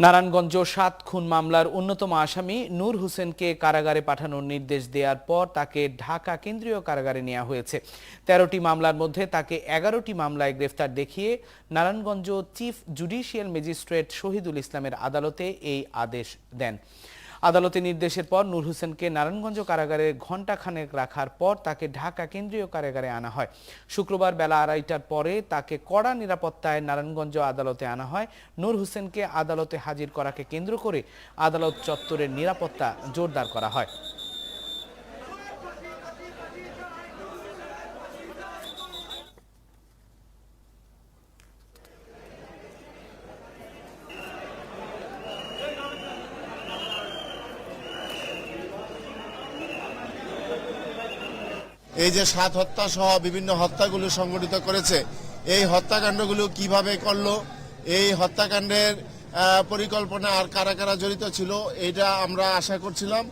নারায়ণগঞ্জ ৭ খুন মামলার অন্যতম আসামি নূর হোসেনকে কারাগারে পাঠানোর নির্দেশ দেওয়ার পর তাকে ঢাকা কেন্দ্রীয় কারাগারে নেওয়া হয়েছে। ১৩টি মামলার মধ্যে তাকে ১১টি মামলায় গ্রেফতার দেখিয়ে Narayanganj chief judicial magistrate Shahidul ইসলামের আদালতে এই আদেশ দেন। আদালতের নির্দেশের পর নূর হোসেনকে নারায়ণগঞ্জ কারাগারে ঘণ্টাখানেক রাখার পর তাকে ঢাকা কেন্দ্রীয় কারাগারে আনা হয়। শুক্রবার বেলা ২:৩০টার পরে তাকে কড়া নিরাপত্তায় নারায়ণগঞ্জ আদালতে আনা হয়। নূর হোসেনকে আদালতে হাজির করাকে কেন্দ্র করে আদালত চত্বরের নিরাপত্তা জোরদার করা হয়। এই যে ৭ হত্যা সহ বিভিন্ন হত্যাগুলো সংগঠিত করেছে, এই হত্যাকাণ্ডগুলো কিভাবে করলো, এই হত্যাকাণ্ডের পরিকল্পনা আর কারা কারা জড়িত ছিল, এটা আমরা আশা করছিলাম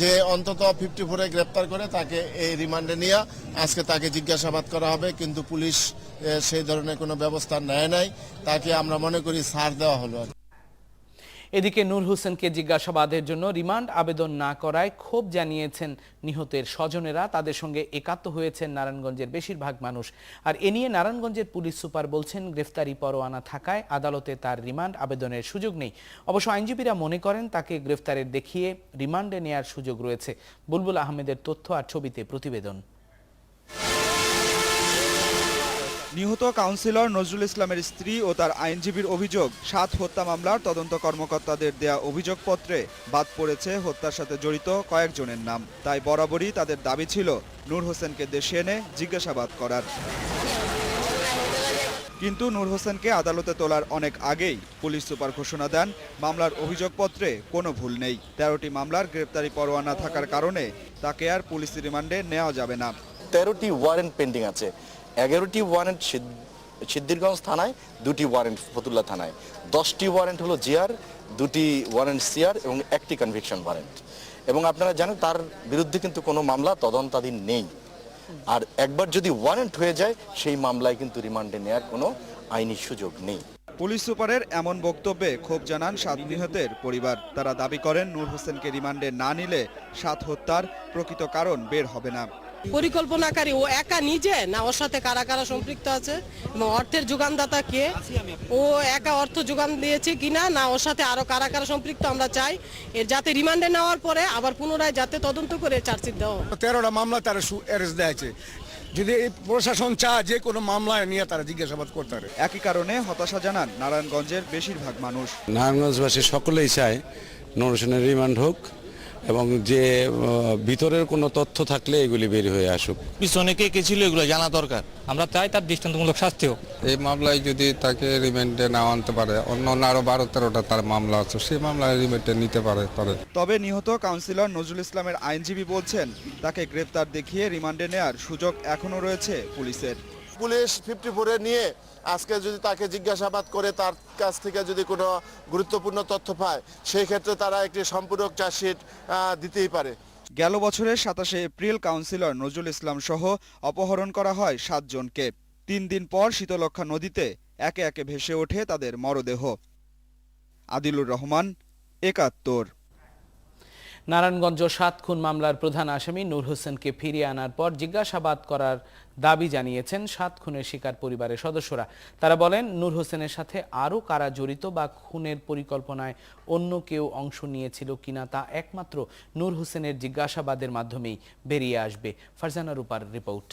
যে অন্তত 54-এ গ্রেপ্তার করে তাকে এই রিমান্ডে নিয়ে আজকে তাকে জিজ্ঞাসাবাদ করা হবে, কিন্তু পুলিশ সেই ধরনের কোনো ব্যবস্থা নেয় নাই। তাকে আমরা মনে করি ছাড় দেওয়া হলো। এদিকে নূর হোসেনকে জিজ্ঞাসাবাদের জন্য রিমান্ড আবেদন না করায় ক্ষোভ জানিয়েছেন নিহতের স্বজনেরা। তাদের সঙ্গে একাত্ম হয়েছেন নারায়ণগঞ্জের বেশিরভাগ মানুষ। আর এ নিয়ে নারায়ণগঞ্জের পুলিশ সুপার বলছেন, গ্রেফতারি পরোয়ানা থাকায় আদালতে তার রিমান্ড আবেদনের সুযোগ নেই। অবশ্য আইনজীবীরা মনে করেন তাকে গ্রেফতারের দেখিয়ে রিমান্ডে নেয়ার সুযোগ রয়েছে। বুলবুল আহমেদের তথ্য আর ছবিতে প্রতিবেদন। নিহত কাউন্সিলর নজরুল ইসলামের স্ত্রী ও তার আইনজীবীর অভিযোগ, ৭ হত্যা মামলার তদন্ত কর্মকর্তাদের দেয়া অভিযোগপত্রে বাদ পড়েছে হত্যার সাথে জড়িত কয়েকজনের নাম। তাই বরাবরই তাদের দাবি ছিল নূর হোসেনকে দেশে এনে জিজ্ঞাসাবাদ করার। কিন্তু নূর হোসেনকে আদালতে তোলার অনেক আগেই পুলিশ সুপার ঘোষণা দেন, মামলার অভিযোগপত্রে কোনো ভুল নেই। ১৩টি মামলার গ্রেপ্তারি পরোয়ানা থাকার কারণে তাকে আর পুলিশ রিমান্ডে নেওয়া যাবে না। ১৩টি ওয়ারেন্ট পেন্ডিং আছে, ১১টি ওয়ারেন্ট সিদ্ধিরগঞ্জ থানায়, 2টি ওয়ারেন্ট ফতুল্লা থানায়, 10টি ওয়ারেন্ট হলো জিআর, 2টি ওয়ারেন্ট সিআর এবং 1টি কনভিকশন ওয়ারেন্ট। এবং আপনারা জানেন তার বিরুদ্ধে কিন্তু কোনো মামলা তদন্তাধীন নেই। আর একবার যদি ওয়ারেন্ট হয়ে যায় সেই মামলায় কিন্তু রিমান্ডে নেওয়ার কোনো আইনি সুযোগ নেই। পুলিশ সুপারের এমন বক্তব্যে ক্ষোভ জানান ৭ নিহতের পরিবার। তারা দাবি করেন নূর হোসেনকে রিমান্ডে না নিলে ৭ হত্যার প্রকৃত কারণ বের হবে না। পরিকল্পনাকারী ও একা নিজে না ওর সাথে কারা কারা সম্পৃক্ত আছে এবং অর্থের যোগানদাতা কে, ও একা অর্থ যোগান দিয়েছে কিনা, না ওর সাথে আরো কারা কারা সম্পৃক্ত আমরা চাই এর যাতে রিমান্ডে নেওয়ার পরে আবার পুনরায় যাতে তদন্ত করে চার্জশিট দেওয়া। 13টা মামলা তারা অ্যারেস্ট দেওয়া আছে। যদি প্রশাসন চায় যে কোনো মামলায় নিয়ে তারা জিজ্ঞাসাবাদ করতে পারে। একই কারণে হতাশা জানান নারায়ণগঞ্জের বেশিরভাগ মানুষ। নারায়ণগঞ্জবাসী সকলেই চায় নূর হোসেনের রিমান্ড হোক এবং যে ভিতরের কোনো তথ্য থাকলে এগুলি বের হয়ে আসুক। পিছনে কে ছিল এগুলো জানা দরকার। আমরা চাই তার দৃষ্টান্তমূলক শাস্তি হোক। এই মামলায় যদি তাকে রিমান্ডে না আনতে পারে, অন্য আরো 12-13টা তার মামলা আছে, সেই মামলায় রিমান্ডে নিতে পারে। তবে নিহত কাউন্সিলর নজরুল ইসলামের আইনজীবী বলছেন, তাকে গ্রেফতার দেখিয়ে রিমান্ডে নেয়ার সুযোগ এখনো রয়েছে পুলিশের। পুলিশ 54-এ নিয়ে আজকে যদি তাকে জিজ্ঞাসাবাদ করে তার কাছ থেকে যদি কোনো গুরুত্বপূর্ণ তথ্য পায়, সেই ক্ষেত্রে তারা একটি সম্পূরক চার্জশিট দিতেই পারে। গেল বছরের ২৭শে এপ্রিল কাউন্সিলর নজরুল ইসলাম সহ অপহরণ করা হয় ৭ জনকে। ৩ দিন পর শীতলক্ষ্যা নদীতে একে একে ভেসে ওঠে তাদের মরদেহ। আদিলুর রহমান, একাত্তর। নারায়ণগঞ্জ ৭ খুন মামলার প্রধান আসামি নূর হোসেনকে ফিরিয়ে আনার পর জিজ্ঞাসাবাদ করার দাবি জানিয়েছেন ৭ খুনের শিকার পরিবারের সদস্যরা। তারা বলেন, নূর হোসেনের সাথে আরও কারা জড়িত বা খুনের পরিকল্পনায় অন্য কেউ অংশ নিয়েছিল কিনা তা একমাত্র নূর হোসেনের জিজ্ঞাসাবাদের মাধ্যমেই বেরিয়ে আসবে। ফারজানা রূপার রিপোর্ট।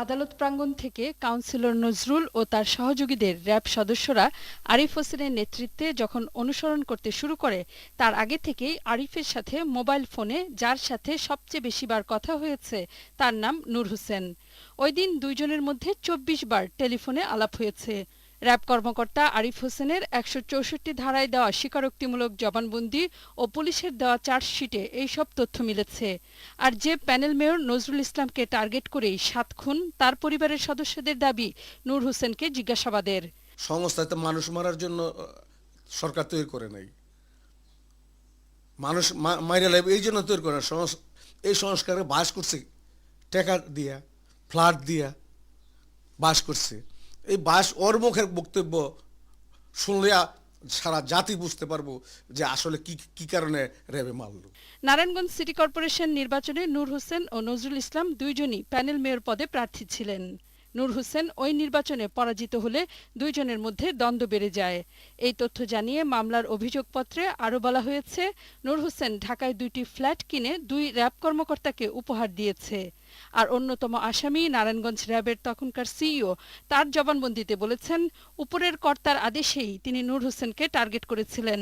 আদালত প্রাঙ্গণ থেকে কাউন্সিলর নজরুল ও তার সহযোগীদের র্যাব সদস্যরা আরিফ হোসেনের নেতৃত্বে যখন অনুসরণ করতে শুরু করে, তার আগে থেকেই আরিফের সাথে মোবাইল ফোনে যার সাথে সবচেয়ে বেশিবার কথা হয়েছে তার নাম নূর হোসেন। ওই দিন দুইজনের মধ্যে ২৪ বার টেলিফোনে আলাপ হয়েছে। র্যাব কর্মকর্তা আরিফ হোসেনের ১৬৪ ধারায় দেওয়া স্বীকারোক্তিমূলক জবানবন্দি ও পুলিশের দেওয়া চার্জশিটে এইসব তথ্য মিলেছে। আর যে প্যানেল মেয়র নজরুল ইসলামকে টার্গেট করেই ৭ খুন, তার পরিবারের সদস্যদের দাবি নূর হোসেনকে জিজ্ঞাসাবাদের। সংস্থাতে মানুষ মারার জন্য সরকার তৈরি করে নাই, মানুষ মাইরা লাগবে এই জন্য তৈরি করে। এই সংস্কারে বাস করছে টাকা দিয়া, ফ্ল্যাট দিয়া বাস করছে। এই বাস ওর মুখের বক্তব্য শুনলে সারা জাতি বুঝতে পারবো যে আসলে কি কি কারণে র্যাবে মারলো। নারায়ণগঞ্জ সিটি কর্পোরেশন নির্বাচনে নূর হোসেন ও নজরুল ইসলাম দুইজনই প্যানেল মেয়র পদে প্রার্থী ছিলেন। নূর হোসেন ওই নির্বাচনে পরাজিত হলে দুইজনের মধ্যে দ্বন্দ্ব বেড়ে যায়। এই তথ্য জানিয়ে মামলার অভিযোগপত্রে আরও বলা হয়েছে, নূর হোসেন ঢাকায় 2টি ফ্ল্যাট কিনে 2 র্যাব কর্মকর্তাকে উপহার দিয়েছে। আর অন্যতম আসামি নারায়ণগঞ্জ র্যাবের তখনকার সিইও তার জবানবন্দিতে বলেছেন, উপরের কর্তার আদেশেই তিনি নূর হোসেনকে টার্গেট করেছিলেন।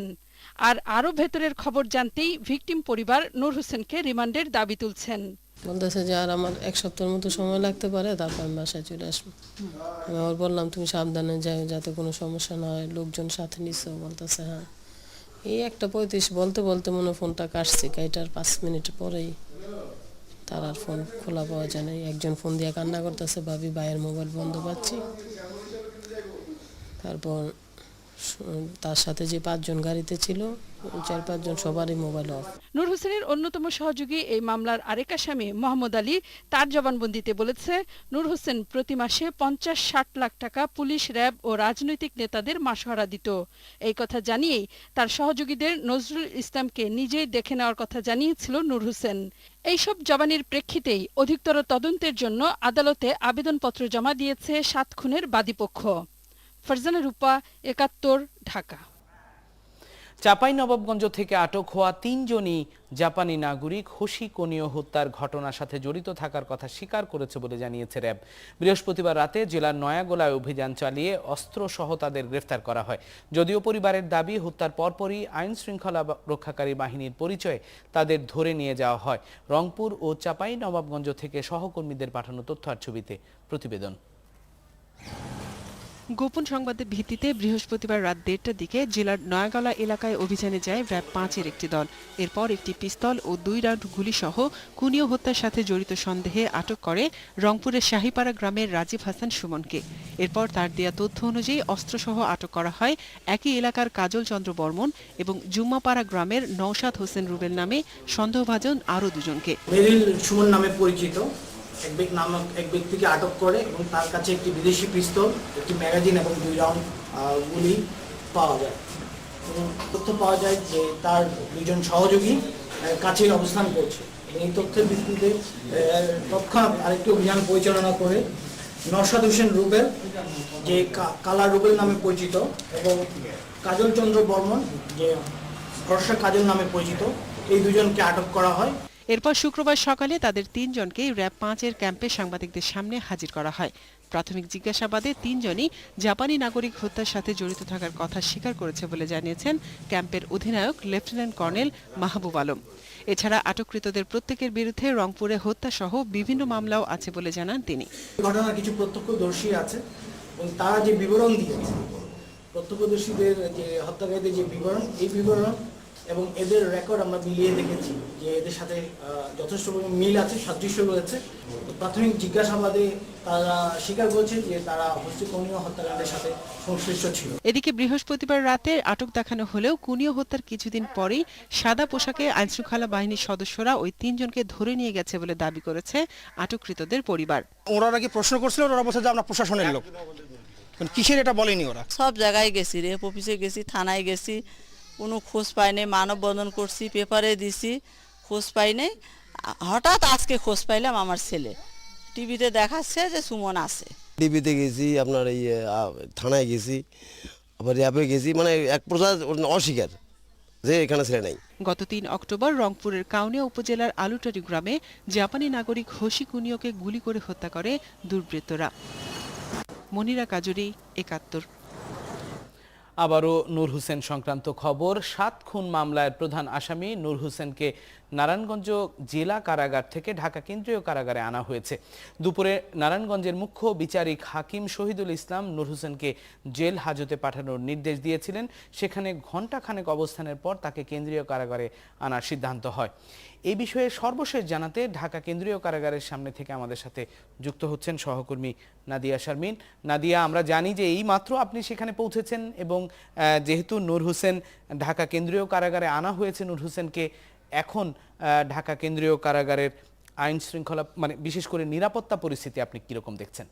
আর আরও ভেতরের খবর জানতেই ভিকটিম পরিবার নূর হোসেনকে রিমান্ডের দাবি তুলছেন। বলতেছে যে আর আমার 1 সপ্তাহের মতো সময় লাগতে পারে, তারপর আমি বাসায় চলে আসবো। আমি আবার বললাম তুমি সাবধানে যাও যাতে কোনো সমস্যা না হয়, লোকজন সাথে নিছো। বলতেছে হ্যাঁ। এই 1:35 বলতে বলতে মনে ফোনটা কাটছে, কাইটার 5 মিনিট পরেই তার আর ফোন খোলা পাওয়া যায় না। একজন ফোন দিয়ে কান্না করতেছে, ভাবি ভাইয়ের মোবাইল বন্ধ পাচ্ছি। তারপর তার সাথে যে 5 জন গাড়িতে ছিল, 4-5 জন সবারই মোবাইল অফ। নূর হোসেনের অন্যতম সহযোগী এই মামলার আরেক আসামি মোহাম্মদ আলী তার জবানবন্দিতে বলেছে, নূর হোসেন প্রতি মাসে 50-60 লাখ টাকা পুলিশ, র্যাব ও রাজনৈতিক নেতাদের মাসহারা দিত। এই কথা জানিয়েই তার সহযোগীদের নজরুল ইসলামকে নিজেই দেখে নেওয়ার কথা জানিয়েছিল নূর হোসেন। এইসব জবানির প্রেক্ষিতেই অধিকতর তদন্তের জন্য আদালতে আবেদনপত্র জমা দিয়েছে 7 খুনের বাদীপক্ষ। ফারজানা রূপা, 71, ঢাকা। চাঁপাইনবাবগঞ্জ থেকে আটক হওয়া 3 জনই জাপানি নাগরিক হোশি কোনিও হত্যার ঘটনার সাথে জড়িত থাকার কথা স্বীকার করেছে বলে জানিয়েছে র্যাব। বৃহস্পতিবার রাতে জেলার নয়াগোলায় অভিযান চালিয়ে অস্ত্রসহ তাদের গ্রেফতার করা হয়। যদিও পরিবারের দাবি, হত্যার পরপরই আইন শৃঙ্খলা রক্ষাকারী বাহিনীর পরিচয়ে তাদের ধরে নিয়ে যাওয়া হয়। রংপুর ও চাঁপাইনবাবগঞ্জ থেকে সহকর্মীদের পাঠানো তথ্য আর ছবিতে প্রতিবেদন। গোপন সংবাদের ভিত্তিতে বৃহস্পতিবার রাত 1:30টার দিকে জেলার নয়াগলা এলাকায় অভিযানে যায় র্যাব 5-এর একটি দল। এরপর একটি পিস্তল ও 2 রাউন্ড গুলিসহ কুনিও হত্যার সাথে জড়িত সন্দেহে আটক করে রংপুরের শাহীপাড়া গ্রামের রাজীব হাসান সুমনকে। এরপর তার দেয়া তথ্য অনুযায়ী অস্ত্রসহ আটক করা হয় একই এলাকার কাজল চন্দ্র বর্মন এবং জুম্মাপাড়া গ্রামের নওশাদ হোসেন রুবেল নামে সন্দেহভাজন আরও 2 জনকে। মেরিল সুমন নামে পরিচিত এক ব্যক্তিকে আটক করে এবং তার কাছে একটি বিদেশি পিস্তল, একটি ম্যাগাজিন এবং 2 রাউন্ড গুলি পাওয়া যায়। এবং তথ্য পাওয়া যায় যে তার 2 জন সহযোগী কাছে অবস্থান করছে। এই তথ্যের ভিত্তিতে তৎক্ষণাৎ আরেকটি অভিযান পরিচালনা করে নওশাদ হোসেন রুবেল, যে কালা রুবেল নামে পরিচিত, এবং কাজল চন্দ্র বর্মন, যে ভরসা কাজল নামে পরিচিত, এই 2 জনকে আটক করা হয়। এরপর শুক্রবার সকালে তাদের 3 জনকে র্যাব 5-এর ক্যাম্পে সাংবাদিকদের সামনে হাজির করা হয়। প্রাথমিক জিজ্ঞাসাবাদে 3 জনই জাপানি নাগরিক হত্যার সাথে জড়িত থাকার কথা স্বীকার করেছে বলে জানিয়েছেন ক্যাম্পের অধিনায়ক লেফটেন্যান্ট কর্নেল মাহবুব আলম। এছাড়া আটককৃতদের প্রত্যেকের বিরুদ্ধে রংপুরে হত্যাসহ বিভিন্ন মামলাও আছে বলে জানান তিনি। ঘটনার কিছু প্রত্যক্ষদর্শী আছে এবং তারা যে বিবরণ দিয়েছে, প্রত্যক্ষদর্শীদের যে হত্যাকারীদের যে বিবরণ, এই বিবরণ এবং এদের রেকর্ড আমরা মিলিয়ে দেখেছি যে এদের সাথে যথেষ্ট মিল আছে, সাদৃশ্য রয়েছে। প্রাথমিক জিজ্ঞাসাবাদে তারা স্বীকার করেছে যে তারা হোশি কোনিও হত্যাকাণ্ডের সাথে সংশ্লিষ্ট ছিল। এদিকে বৃহস্পতিবার রাতে আটক দেখানো হলেও কুনিও হত্যার কিছুদিন পরেই সাদা পোশাকে আইনশৃঙ্খলা বাহিনীর সদস্যরা ওই 3 জনকে ধরে নিয়ে গেছে বলে দাবি করেছে আটককৃতদের পরিবার। ওরা নাকি প্রশ্ন করছিল, ওরা বলছে যে আমরা প্রশাসনের লোক। কিসের এটা বলেনি ওরা। সব জায়গায় গেছি, রেপ অফিসে গেছি, থানায় গেছি, কোনো খোঁজ পাই নাই। মানববন্ধন করছি, পেপারে দিছি, খোঁজ পাই নাই। হঠাৎ আজকে খোঁজ পাইলাম আমার ছেলে টিভিতে দেখাচ্ছে যে সুমন আছে। টিভিতে গেছি, আপনার এই থানায় গেছি, আবার র্যাবে গেছি, মানে এক প্রকার অস্বীকার যে এখানে ছেলে নাই। গত 3 অক্টোবর রংপুরের কাউনিয়া উপজেলার আলুটারি গ্রামে জাপানি নাগরিক হোশি কুনিওকে গুলি করে হত্যা করে দুর্বৃত্তরা। মনিরা কাজুরি, 71। আবারও নূর হোসেন সংক্রান্ত খবর। 7 খুন মামলার প্রধান আসামি নূর হোসেনকে নারায়ণগঞ্জ জেলা কারাগার থেকে ঢাকা কেন্দ্রীয় কারাগারে আনা হয়েছে। দুপুরে নারায়ণগঞ্জের মুখ্য বিচারিক হাকিম শহীদুল ইসলাম নূর হোসেনকে জেল হাজতে পাঠানোর নির্দেশ দিয়েছিলেন। সেখানে ঘণ্টাখানেক অবস্থানের পর তাকে কেন্দ্রীয় কারাগারে আনার সিদ্ধান্ত হয়। এই বিষয়ে সর্বশেষ জানাতে ঢাকা কেন্দ্রীয় কারাগারের সামনে থেকে আমাদের সাথে যুক্ত হচ্ছেন সহকর্মী নাদিয়া শারমিন। নাদিয়া, আমরা জানি যে এই মাত্র আপনি সেখানে পৌঁছেছেন এবং যেহেতু নূর হোসেন ঢাকা কেন্দ্রীয় কারাগারে আনা হয়েছে, নূর হোসেনকে এখন ঢাকা কেন্দ্রীয় কারাগারের আইন শৃঙ্খলা, মানে বিশেষ করে নিরাপত্তা পরিস্থিতি আপনি কিরকম দেখছেন?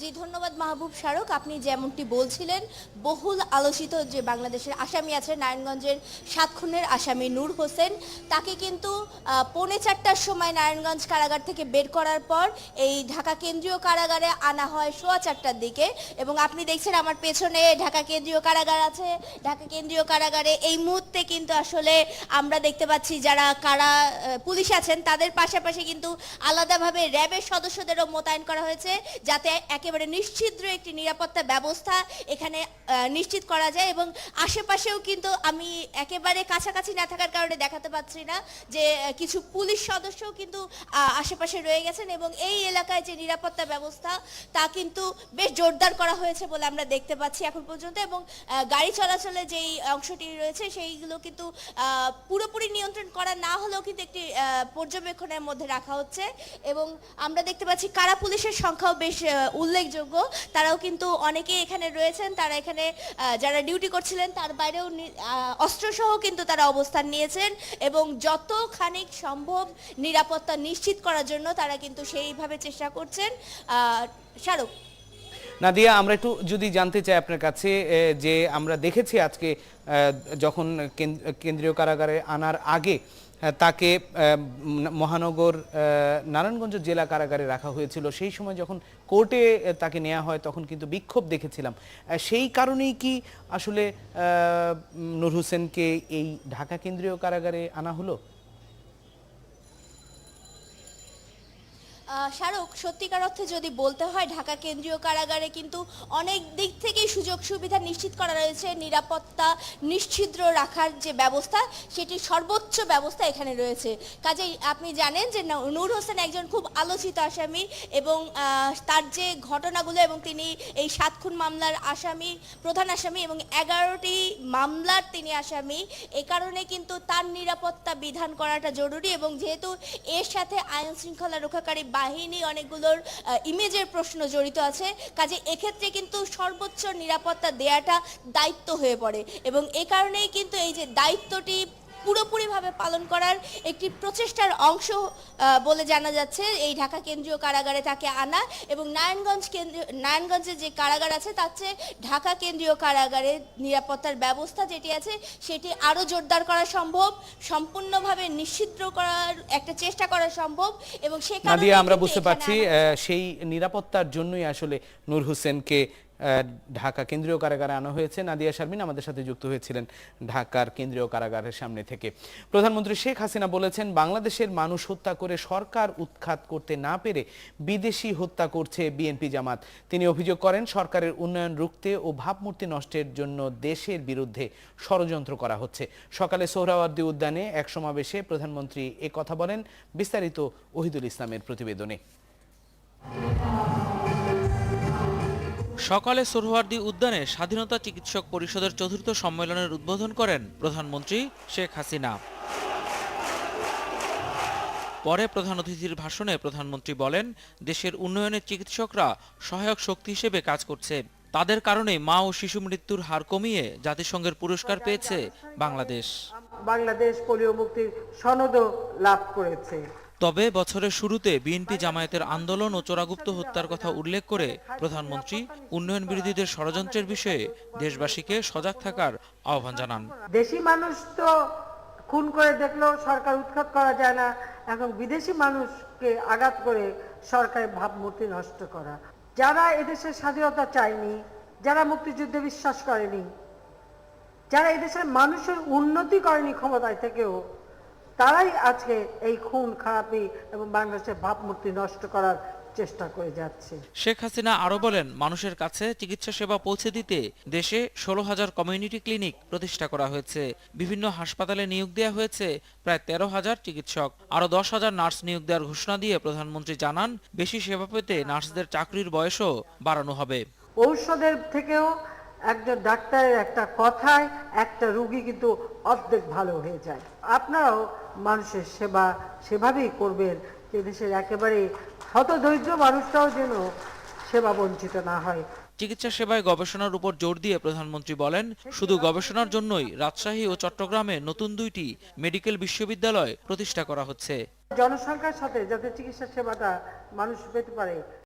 জি ধন্যবাদ মাহবুব শারক। আপনি যেমনটি বলছিলেন, বহুল আলোচিত যে বাংলাদেশের আসামি আছে, নারায়ণগঞ্জের 7 খুনের আসামি নূর হোসেন, তাকে কিন্তু 3:45টার সময় নারায়ণগঞ্জ কারাগার থেকে বের করার পর এই ঢাকা কেন্দ্রীয় কারাগারে আনা হয় 4:15টার দিকে। এবং আপনি দেখছেন আমার পেছনে ঢাকা কেন্দ্রীয় কারাগার আছে। ঢাকা কেন্দ্রীয় কারাগারে এই মুহূর্তে কিন্তু আসলে আমরা দেখতে পাচ্ছি যারা পুলিশ আছেন তাদের পাশাপাশি কিন্তু আলাদাভাবে র্যাবের সদস্যদেরও মোতায়েন করা হয়েছে, যাতে একেবারে নিশ্চিদ্র একটি নিরাপত্তা ব্যবস্থা এখানে নিশ্চিত করা যায়। এবং আশেপাশেও কিন্তু আমি একেবারে কাছাকাছি না থাকার কারণে দেখাতে পাচ্ছি না যে কিছু পুলিশ সদস্যও কিন্তু আশেপাশে রয়ে গেছেন এবং এই এলাকায় যে নিরাপত্তা ব্যবস্থা তা কিন্তু বেশ জোরদার করা হয়েছে বলে আমরা দেখতে পাচ্ছি এখন পর্যন্ত। এবং গাড়ি চলাচলে যেই অংশটি রয়েছে সেইগুলো কিন্তু পুরোপুরি নিয়ন্ত্রণ করা না হলেও কিন্তু একটি পর্যবেক্ষণের মধ্যে রাখা হচ্ছে। এবং আমরা দেখতে পাচ্ছি কারা পুলিশের সংখ্যাও বেশ উল্লেখযোগ্য, তারাও কিন্তু অনেকেই এখানে রয়েছেন। তারা এখানে যারা ডিউটি করছিলেন তার বাইরেও অস্ত্রসহ কিন্তু তারা অবস্থান নিয়েছেন এবং যতখানি সম্ভব নিরাপত্তা নিশ্চিত করার জন্য তারা কিন্তু সেইভাবে চেষ্টা করছেন। শারুক, নাদিয়া, আমরা একটু যদি জানতে চাই আপনার কাছে যে আমরা দেখেছি আজকে যখন কেন্দ্রীয় কারাগারে আনার আগে তাকে মহানগর নারায়ণগঞ্জ জেলা কারাগারে রাখা হয়েছিল, সেই সময় যখন কোর্টে তাকে নেওয়া হয় তখন কিন্তু বিক্ষোভ দেখেছিলাম। সেই কারণেই কি আসলে নূর হোসেনকে এই ঢাকা কেন্দ্রীয় কারাগারে আনা হলো? শারুক, সত্যিকার অর্থে যদি বলতে হয় ঢাকা কেন্দ্রীয় কারাগারে কিন্তু অনেক দিক থেকেই সুযোগ সুবিধা নিশ্চিত করা রয়েছে। নিরাপত্তা নিশ্চিদ্র রাখার যে ব্যবস্থা সেটি সর্বোচ্চ ব্যবস্থা এখানে রয়েছে। কাজেই আপনি জানেন যে নূর হোসেন একজন খুব আলোচিত আসামি এবং তার যে ঘটনাগুলো এবং তিনি এই 7 খুন মামলার আসামি, প্রধান আসামি এবং 11টি মামলার তিনি আসামি। এ কারণে কিন্তু তার নিরাপত্তা বিধান করাটা জরুরি এবং যেহেতু এর সাথে আইন শৃঙ্খলা রক্ষাকারী বাহিনী অনেকগুলোর ইমেজের প্রশ্ন জড়িত আছে, কাজে এক্ষেত্রে কিন্তু সর্বোচ্চ নিরাপত্তা দেয়াটা দায়িত্ব হয়ে পড়ে এবং এ কারণেই কিন্তু এই যে দায়িত্বটি পুরোপুরিভাবে পালন করার একটি প্রচেষ্টার অংশ বলে জানা যাচ্ছে এই ঢাকা কেন্দ্রীয় কারাগারে তাকে আনা। এবং নারায়ণগঞ্জে যে কারাগার আছে তার চেয়ে ঢাকা কেন্দ্রীয় কারাগারে নিরাপত্তার ব্যবস্থা যেটি আছে সেটি আরও জোরদার করা সম্ভব, সম্পূর্ণভাবে নিশ্চিত করার একটা চেষ্টা করা সম্ভব। এবং সে কারণে নাদিয়া, আমরা বুঝতে পারছি সেই নিরাপত্তার জন্যই আসলে নূর হোসেনকে ঢাকা কেন্দ্রীয় কারাগারে আনা হয়েছে। নাদিয়া শারমিন আমাদের সাথে যুক্ত হয়েছিলেন ঢাকার কেন্দ্রীয় কারাগারের সামনে থেকে। প্রধানমন্ত্রী শেখ হাসিনা বলেছেন, বাংলাদেশের মানুষ হত্যা করে সরকার উৎখাত করতে না পেরে বিদেশি হত্যা করছে বিএনপি জামাত। তিনি অভিযোগ করেন, সরকারের উন্নয়ন রুখতে ও ভাবমূর্তি নষ্টের জন্য দেশের বিরুদ্ধে ষড়যন্ত্র করা হচ্ছে। সকালে সোহরাওয়ার্দী উদ্যানে এক সমাবেশে প্রধানমন্ত্রী এ কথা বলেন। বিস্তারিত ওহিদুল ইসলামের প্রতিবেদনে। সকালে সোহরাওয়ার্দী উদ্যানে স্বাধীনতা চিকিৎসক পরিষদের ৪র্থ সম্মেলনের উদ্বোধন করেন প্রধানমন্ত্রী শেখ হাসিনা। পরে প্রধান অতিথির ভাষণে প্রধানমন্ত্রী বলেন, দেশের উন্নয়নে চিকিৎসকরা সহায়ক শক্তি হিসেবে কাজ করছে। তাদের কারণে মা ও শিশু মৃত্যুর হার কমিয়ে জাতিসংঘের পুরস্কার পেয়েছে বাংলাদেশ। বাংলাদেশ পোলিও মুক্তির সনদও লাভ করেছে। তবে বছরের শুরুতে বিএনপি জামায়াতের আন্দোলন ও চোরাগুপ্ত হত্যার কথা উল্লেখ করে প্রধানমন্ত্রী উন্নয়ন বিরোধীদের ষড়যন্ত্রের বিষয়ে দেশবাসীকে সজাগ থাকার আহ্বান জানান। দেশি মানুষ তো খুন করে দেখলেও সরকার উৎখাত করা যায় না, এখন বিদেশি মানুষকে আঘাত করে সরকারের ভাবমূর্তি নষ্ট করা। যারা এদেশের স্বাধীনতা চায়নি, যারা মুক্তিযুদ্ধে বিশ্বাস করেনি, যারা এদেশের মানুষের উন্নতি করেনি ক্ষমতায় থেকেও, তারাই আজকে এই খুন খারাপি এবং বাংলাদেশের ভাবমূর্তি নষ্ট করার চেষ্টা করে যাচ্ছে। শেখ হাসিনা আরো বলেন, মানুষের কাছে চিকিৎসা সেবা পৌঁছে দিতে দেশে 16,000 কমিউনিটি ক্লিনিক প্রতিষ্ঠা করা হয়েছে। বিভিন্ন হাসপাতালে নিয়োগ দেওয়া হয়েছে প্রায় 13,000 চিকিৎসক। আরো 10,000 নার্স নিয়োগ দেওয়ার ঘোষণা দিয়ে প্রধানমন্ত্রী জানান, বেশি সেবা পেতে নার্সদের চাকরির বয়সও বাড়ানো হবে। ঔষধের থেকেও একজন ডাক্তারের একটা কথায় একটা রোগী কিন্তু অর্ধেক ভালো হয়ে যায়। আপনারাও মানুষের সেবা সেভাবেই করবেন যে দেশের একেবারে হতদরিদ্র মানুষটাও যেন সেবা বঞ্চিত না হয়। চিকিৎসা সেবায় গবেষণার উপর জোর দিয়ে প্রধানমন্ত্রী বলেন, শুধু গবেষণার জন্যই রাজশাহী ও চট্টগ্রামে নতুন 2টি মেডিকেল বিশ্ববিদ্যালয় প্রতিষ্ঠা করা হচ্ছে। জনসংখ্যার সাথে যাতে চিকিৎসা সেবাটা মানুষ পেতে পারে